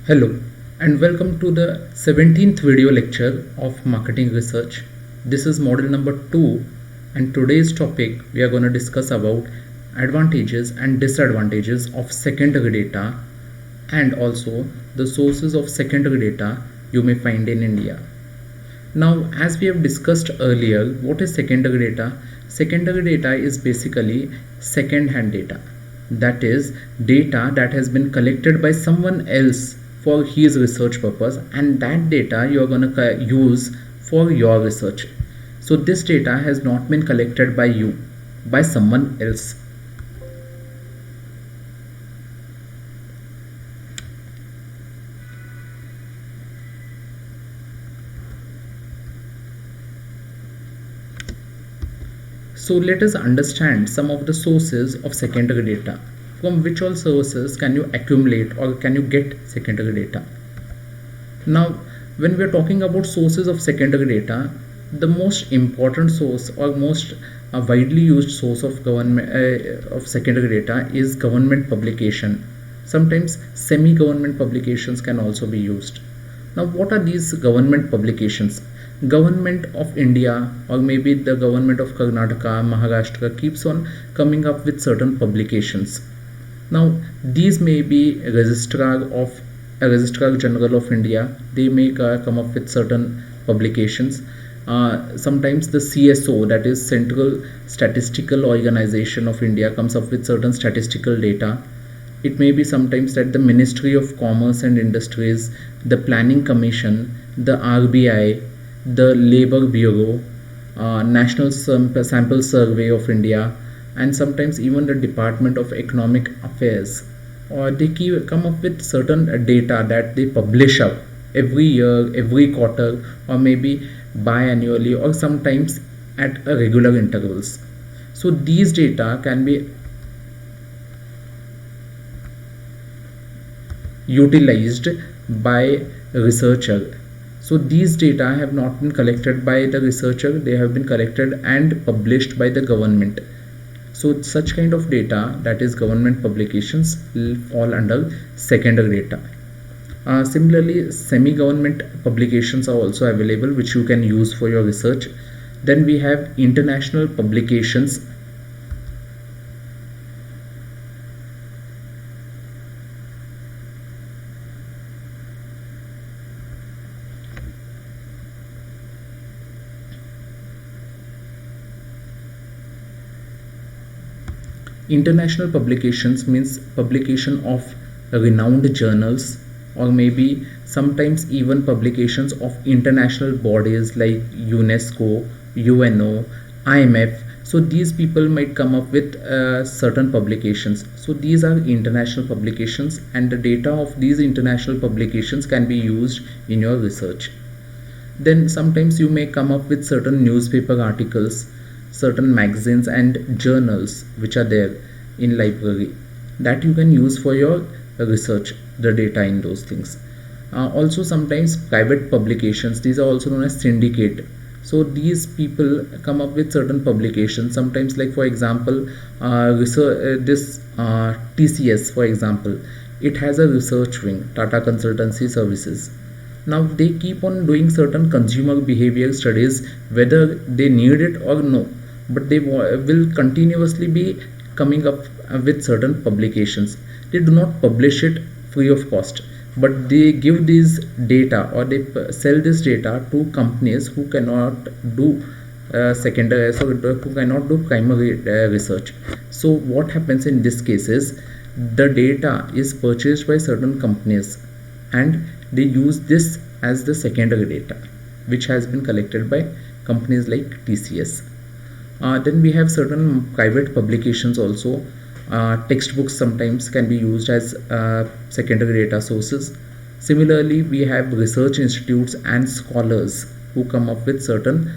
Hello and welcome to the 17th video lecture of marketing research. This is model number 2 and today's topic we are going to discuss about advantages and disadvantages of secondary data and also the sources of secondary data you may find in India. Now, as we have discussed earlier, what is secondary data? Secondary data is basically second-hand data. That is data that has been collected by someone else for his research purpose, and that data you are going to use for your research. So this data has not been collected by you, by someone else. So let us understand some of the sources of secondary data. From which all sources can you accumulate or can you get secondary data? Now, when we are talking about sources of secondary data, the most important source or most widely used source of government of secondary data is government publication. Sometimes semi-government publications can also be used. Now, what are these government publications? Government of India or maybe the government of Karnataka, Maharashtra keeps on coming up with certain publications. Now, these may be Registrar General of India. They may come up with certain publications. Sometimes the CSO, that is Central Statistical Organization of India, comes up with certain statistical data. It may be sometimes that the Ministry of Commerce and Industries, the Planning Commission, the RBI, the Labour Bureau, National Sample Survey of India, and sometimes even the Department of Economic Affairs, or they come up with certain data that they publish up every year, every quarter, or maybe biannually, or sometimes at regular intervals. So these data can be utilized by researcher. So these data have not been collected by the researcher, they have been collected and published by the government. So such kind of data, that is government publications, will fall under secondary data. Similarly, semi-government publications are also available which you can use for your research. Then we have international publications. International publications means publication of renowned journals, or maybe sometimes even publications of international bodies like UNESCO, UNO, IMF. So these people might come up with certain publications. So these are international publications, and the data of these international publications can be used in your research. Then sometimes you may come up with certain newspaper articles, certain magazines and journals which are there in library that you can use for your research, the data in those things. Also sometimes private publications, these are also known as syndicate. So these people come up with certain publications, sometimes like for example TCS, for example, it has a research wing, Tata Consultancy Services. Now they keep on doing certain consumer behavior studies, whether they need it or no, but they will continuously be coming up with certain publications. They do not publish it free of cost, but they give these data, or they sell this data to companies who cannot do secondary, so who cannot do primary research. So what happens in this case is the data is purchased by certain companies and they use this as the secondary data which has been collected by companies like TCS. Then we have certain private publications also. Textbooks sometimes can be used as secondary data sources. Similarly, we have research institutes and scholars who come up with certain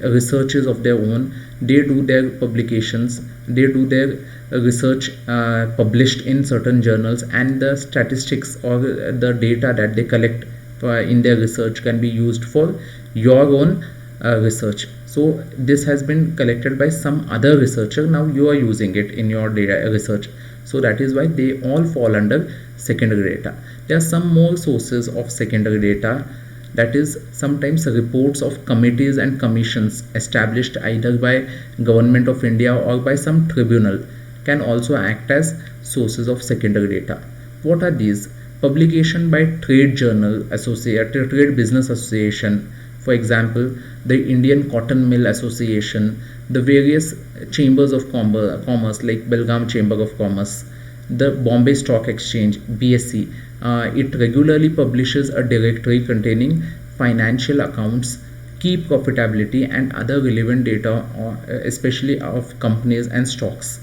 researches of their own. They do their publications, they do their research published in certain journals, and the statistics or the data that they collect in their research can be used for your own research. So this has been collected by some other researcher, now you are using it in your data research. So that is why they all fall under secondary data. There are some more sources of secondary data, that is sometimes reports of committees and commissions established either by Government of India or by some tribunal can also act as sources of secondary data. What are these? Publication by trade journal, associated trade business association, for example the Indian Cotton Mill Association, the various chambers of commerce like Belgaum Chamber of Commerce, the Bombay Stock Exchange BSE. It regularly publishes a directory containing financial accounts, key profitability and other relevant data, especially of companies and stocks.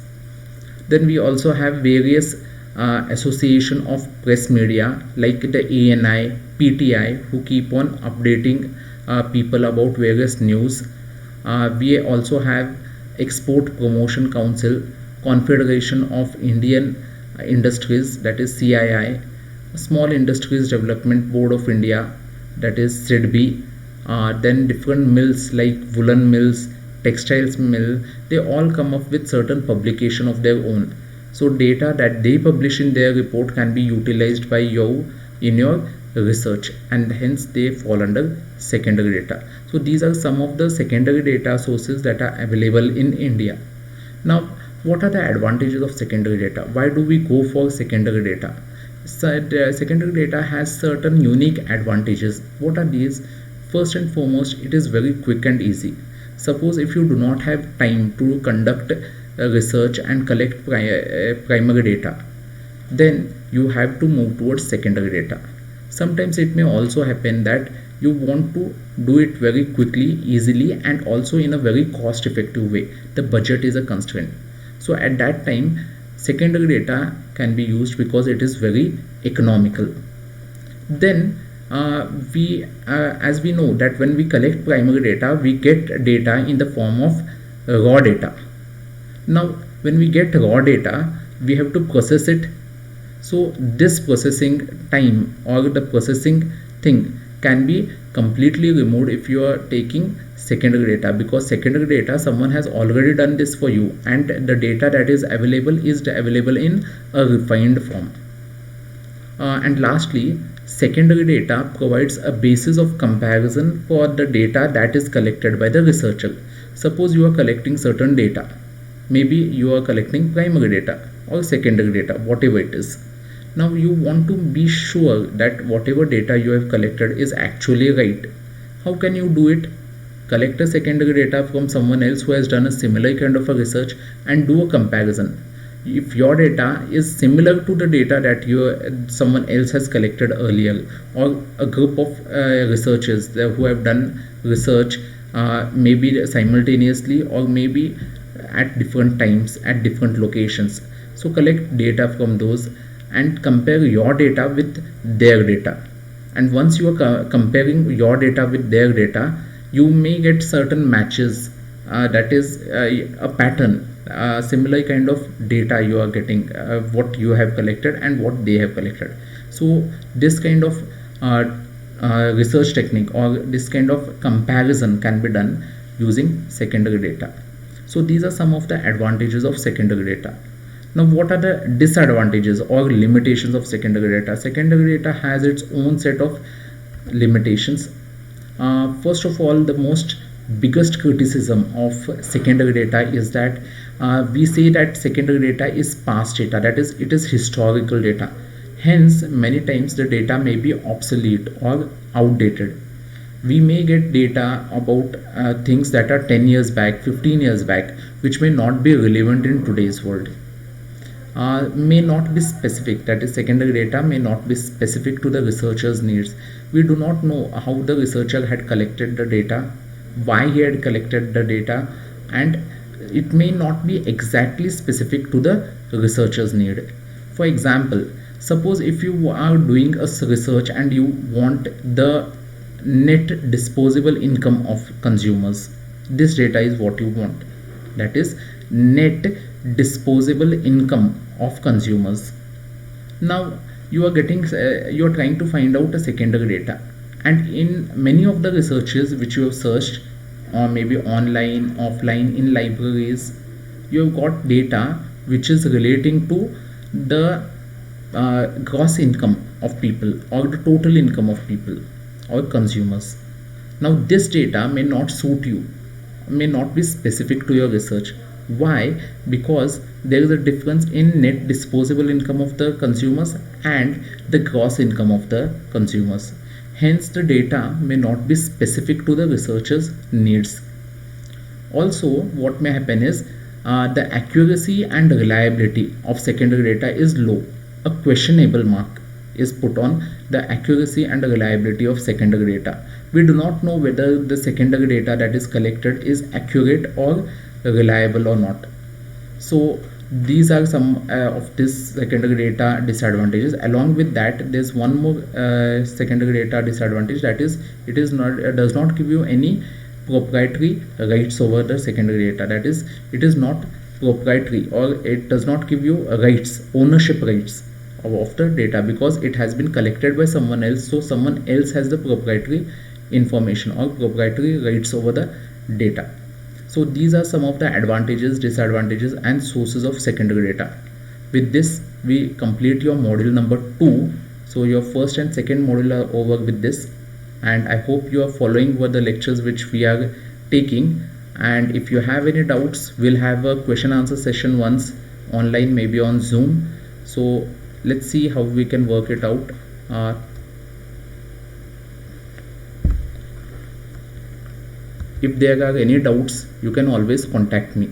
Then we also have various association of press media like the ANI, PTI, who keep on updating people about various news. We also have Export Promotion Council, Confederation of Indian Industries, that is CII, Small Industries Development Board of India, that is SIDBI. Then different mills like woolen mills, textiles mill, they all come up with certain publication of their own. So data that they publish in their report can be utilized by you in your research, and hence they fall under secondary data. So these are some of the secondary data sources that are available in India. Now what are the advantages of secondary data? Why do we go for secondary data? So secondary data has certain unique advantages. What are these? First and foremost, it is very quick and easy. Suppose if you do not have time to conduct research and collect primary data, then you have to move towards secondary data. Sometimes it may also happen that you want to do it very quickly, easily, and also in a very cost effective way. The budget is a constraint. So at that time secondary data can be used because it is very economical. Then as we know that when we collect primary data, we get data in the form of raw data. Now when we get raw data, we have to process it. So this processing time or the processing thing can be completely removed if you are taking secondary data, because secondary data someone has already done this for you, and the data that is available in a refined form. And lastly, secondary data provides a basis of comparison for the data that is collected by the researcher. Suppose you are collecting certain data, maybe you are collecting primary data or secondary data, whatever it is. Now you want to be sure that whatever data you have collected is actually right. How can you do it? Collect a secondary data from someone else who has done a similar kind of a research and do a comparison. If your data is similar to the data that someone else has collected earlier, or a group of researchers who have done research maybe simultaneously or maybe at different times at different locations, so collect data from those and compare your data with their data. And once you are comparing your data with their data, you may get certain matches, that is a pattern, similar kind of data you are getting, what you have collected and what they have collected. So this kind of research technique or this kind of comparison can be done using secondary data. So these are some of the advantages of secondary data. Now what are the disadvantages or limitations of secondary data? Secondary data has its own set of limitations. First of all, the most biggest criticism of secondary data is that we say that secondary data is past data, that is it is historical data. Hence many times the data may be obsolete or outdated. We may get data about things that are 10 years back, 15 years back, which may not be relevant in today's world. May not be specific, that is secondary data may not be specific to the researcher's needs. We do not know how the researcher had collected the data, why he had collected the data, and it may not be exactly specific to the researcher's need. For example, suppose if you are doing a research and you want the net disposable income of consumers, this data is what you want, that is net disposable income of consumers. Now you are trying to find out a secondary data, and in many of the researches which you have searched, or maybe online, offline, in libraries, you have got data which is relating to the gross income of people or the total income of people or consumers. Now this data may not suit you, may not be specific to your research. Why? Because there is a difference in net disposable income of the consumers and the gross income of the consumers. Hence the data may not be specific to the researcher's needs. Also, what may happen is the accuracy and reliability of secondary data is low. A questionable mark is put on the accuracy and reliability of secondary data. We do not know whether the secondary data that is collected is accurate or reliable or not. So these are some of this secondary data disadvantages. Along with that, there's one more secondary data disadvantage, that is it is not does not give you any proprietary rights over the secondary data. That is, it is not proprietary, or it does not give you rights, ownership rights of the data, because it has been collected by someone else. So someone else has the proprietary information or proprietary rights over the data. So these are some of the advantages, disadvantages and sources of secondary data. With this we complete your module number 2. So your first and second module are over with this, and I hope you are following what the lectures which we are taking. And if you have any doubts, we'll have a question answer session once online, maybe on Zoom. So let's see how we can work it out. If there are any doubts, you can always contact me.